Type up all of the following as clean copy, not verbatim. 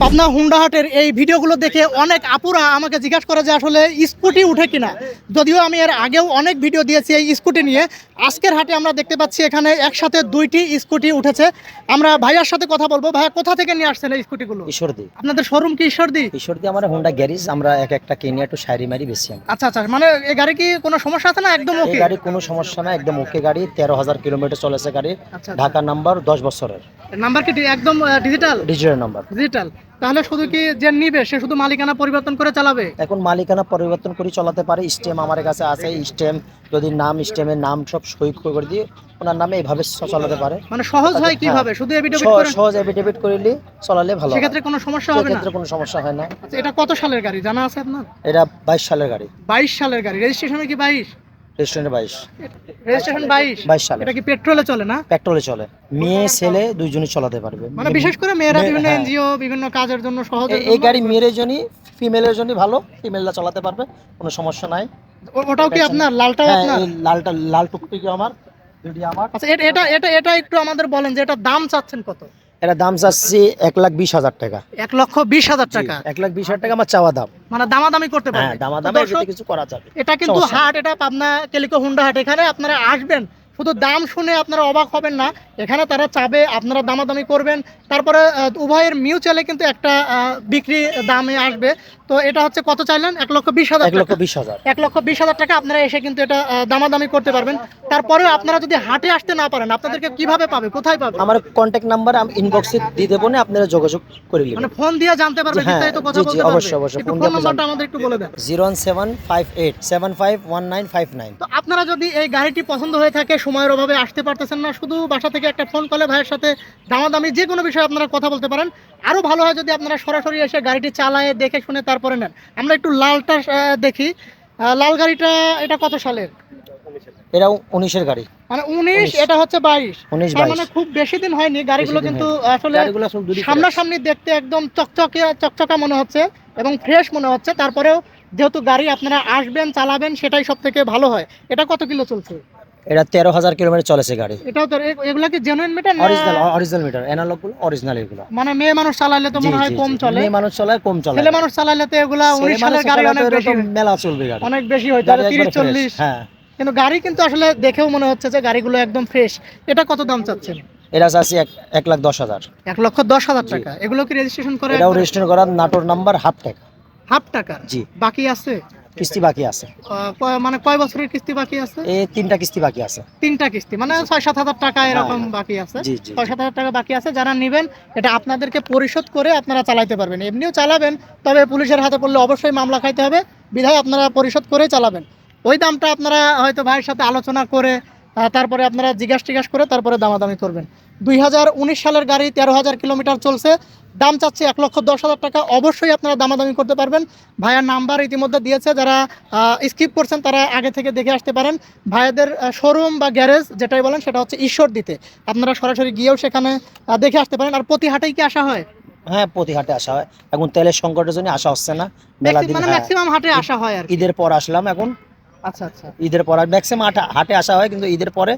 Pabna Honda হাটের এই ভিডিওগুলো দেখে অনেক আপুরা আমাকে জিজ্ঞাসা করে যে আসলে স্কুটি উঠে কিনা। যদিও আমি এর আগেও অনেক ভিডিও দিয়েছি এই স্কুটি নিয়ে। আজকের হাটে আমরা দেখতে পাচ্ছি এখানে একসাথে দুইটি স্কুটি উঠেছে। আমরা ভাইয়ার সাথে কথা বলবো। ভাইয়া কোথা থেকে নিয়ে আসছেন এই স্কুটিগুলো? ঈশ্বরদী। আপনাদের শোরুম কি ঈশ্বরদী? ঈশ্বরদী আমার হোন্ডা গ্যারেজ, আমরা এক একটা কিনে একটু শাড়ি মারি বেশি। আচ্ছা আচ্ছা, মানে এই গাড়ি কি কোনো সমস্যা আছে না? একদম এই ওকে গাড়ি কোনো সমস্যা না, একদম ওকে গাড়ি। 13,000 কিলোমিটার চলেছে গাড়ি। আচ্ছা, ঢাকা নাম্বার, 10 বছরের নাম্বার কি একদম ডিজিটাল? Digital number. ডিজিটাল। তাহলে শুধু কি যে নিবে সে শুধু মালিকানা পরিবর্তন করে চালাবে? এখন মালিকানা পরিবর্তন করে চালাতে পারে। স্টেম আমার কাছে আছে, স্টেম যদি নাম স্টেমের নাম সব সই করে দিয়ে ওনার নামে এইভাবে চালাতে পারে। মানে সহজ হয় কিভাবে? শুধু এফিডেভিট করে সহজ এফিডেভিট করলে চালালে ভালো। সেক্ষেত্রে কোনো সমস্যা হবে না? সেক্ষেত্রে কোনো সমস্যা হয় না। আচ্ছা, এটা কত সালের গাড়ি জানা আছে আপনার? এটা 22 সালের গাড়ি। 22 সালের গাড়ি। রেজিস্ট্রেশনে কি 22? রেস্টুরেন্টে 22। রেজিস্ট্রেশন 22 সালে। এটা কি পেট্রোলে চলে না? পেট্রোলে চলে। মেয়ে ছেলে দুইজনই চালাতে পারবে। মানে বিশেষ করে মেয়েরা বিভিন্ন হ্যাঁ। এনজিও বিভিন্ন কাজের জন্য সহজে এই গাড়ি মেয়ের জন্যই, ফিমেলের জন্য ভালো। ফিমেলরা চালাতে পারবে, কোনো সমস্যা নাই। ওটাও কি আপনার? লালটাও হ্যাঁ, আপনার? এই লালটা, লাল টুকটুকি আমার, দুটি আমার। আচ্ছা, এটা এটা এটা একটু আমাদের বলেন যে এটা দাম চাচ্ছেন কত? এটা দাম চাচ্ছি 1,20,000 টাকা। 1,20,000 টাকা? 1,20,000 টাকা আমার চাওয়া দাম। মানে দামাদামি করতে হ্যাঁ, পারবে? দামাদামি দর্শক, কিছু করা যাবে। এটা কিন্তু সমস্যা হাট, এটা পাবনা কেলিকো হুন্ডা হাট। এখানে আপনারা আসবেন, শুধু দাম শুনে আপনারা অবাক হবেন না। এখানে তারা চাবে, আপনারা দামাদামি করবেন, তারপরে উভয়ের মিউচুয়ালি কিন্তু একটা বিক্রি দামে আসবে। তো এটা হচ্ছে কত চাইলেন? 1,20,000। 1,20,000। 1,20,000 টাকা আপনারা এসে কিন্তু এটা দামাদামি করতে পারবেন। তারপরেও আপনারা যদি হাটে আসতে না পারেন, আপনাদেরকে কিভাবে পাবে, কোথায় পাবে? আমার কন্ট্যাক্ট নাম্বার আমি ইনবক্সে দিয়ে দেবো, না আপনারা যোগাযোগ করে নেবেন। মানে ফোন দিয়ে জানতে পারবে, হ্যাঁ, বিস্তারিত কথা জি, জি, বলতে পারবে। অবশ্যই, অবশ্যই। একটু ফোন ফোন দিয়ে নাম্বারটা আমাদের একটু বলে দেন। 01758751959। তো আপনারা যদি এই গাড়িটি পছন্দ হয়ে থাকে, সময়ের অভাবে আসতে পারতেছেন না, শুধু বাসা থেকে একটা ফোন কলে ভাইয়ের সাথে দামাদামি যে কোনো বিষয়ে আপনারা কথা বলতে পারেন। আরও ভালো হয় যদি আপনারা সরাসরি এসে গাড়িটি চালায় দেখে শুনে তারপরে নেন। আমরা একটু লালটা দেখি। লাল গাড়িটা এটা কত সালের? এটা 19-এর গাড়ি। মানে 19, এটা হচ্ছে 22। 19, তার 22। মানে খুব বেশি দিন হয়নি গাড়িগুলো, বেশি দিন কিন্তু হয়নি। আসলে গাড়িগুলো সব দুটি সামনাসামনি দেখতে একদম চকচকা মনে হচ্ছে এবং ফ্রেশ মনে হচ্ছে। তারপরেও যেহেতু গাড়ি আপনারা আসবেন চালাবেন, সেটাই সব থেকে ভালো হয়। এটা কত কিলো চলছে? এটা 13,000 কিলোমিটার চলেছে গাড়ি। এটাও তো এগুলা কি জেনুইন মিটার না? অরিজিনাল মিটার, অ্যানালগ গুলো অরিজিনাল এগুলো। মানে মেয়ে মানুষ চালাইলে তো মনে হয় কম চলে। মেয়ে মানুষ চালায় কম চলে। ছেলে মানুষ চালাইলে তো এগুলা 19 সালের গাড়ি অনেক বেশি, মেলা চলবে গাড়ি। অনেক বেশি হয়তো 30-40। হ্যাঁ, কিন্তু গাড়ি কিন্তু আসলে দেখেও মনে হচ্ছে যে গাড়িগুলো একদম ফ্রেশ। এটা কত দাম চাচ্ছেন? এটা আছে 1,10,000। 1,10,000 টাকা। এগুলো কি রেজিস্ট্রেশন করে? এটাও রেজিস্ট্রেশন করা, নাটোর নাম্বার, হাফ টাকা। হাফ টাকা? জি। বাকি আছে? কিস্তি বাকি আছে। মানে কয় বছরের কিস্তি বাকি আছে? এই 3টা কিস্তি বাকি আছে। 3টা কিস্তি, মানে 6-7 হাজার টাকা এরকম বাকি আছে। জি, জি। 6-7 হাজার টাকা বাকি আছে। যারা নেবেন এটা আপনাদেরকে পরিশোধ করে আপনারা চালাতে পারবেন। এমনিও চালাবেন, তবে পুলিশের হাতে পড়লে অবশ্যই মামলা খাইতে হবে, বিধায় আপনারা পরিশোধ করেই চালাবেন। ওই দামটা আপনারা হয়তো ভাইয়ের সাথে আলোচনা করে তারপরে আপনারা জিজ্ঞাসা করে তারপরে দামাদামি করবেন। 2019 সালের গাড়ি, 13,000 কিলোমিটার চলছে। দাম চাচ্ছে 1,10,000 টাকা। অবশ্যই আপনারা দামাদামি করতে পারবেন। ভাইয়ার নাম্বার ইতিমধ্যে দিয়েছে, যারা স্কিপ করছেন তারা আগে থেকে দেখে আসতে পারেন। ভাইয়াদের শোরুম বা গ্যারেজ যেটাই বলেন সেটা হচ্ছে ঈশ্বরদীতে। আপনারা সরাসরি গিয়েও সেখানে দেখে আসতে পারেন। আর প্রতি হাটেই কি আসা হয়? হ্যাঁ, প্রতি হাটে আসা হয়। এখন তেলের সংকটের জন্য আসা হচ্ছে না। মেলা দিন, মানে ম্যাক্সিমাম হাটে আসা হয় আর কি। ঈদের পর আসলাম এখন। আচ্ছা আচ্ছা। ঈদের পর ম্যাক্সিমাম হাটে আসা হয়, কিন্তু ঈদের পরে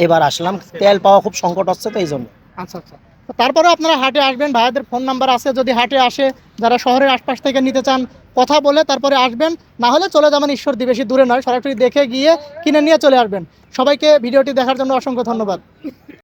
এবার আসলাম। তেল পাওয়া খুব সংকট হচ্ছে, তো এই জন্য। আচ্ছা আচ্ছা। তো তারপরে আপনারা হাটে আসবেন, ভাইয়াদের ফোন নাম্বার আছে। যদি হাটে আসে, যারা শহরের আশপাশ থেকে নিতে চান, কথা বলে তারপরে আসবেন। না হলে চলে যাবেন ঈশ্বরদী, বেশি দূরে নয়, সরাসরি দেখে গিয়ে কিনে নিয়ে চলে আসবেন। সবাইকে ভিডিওটি দেখার জন্য অসংখ্য ধন্যবাদ।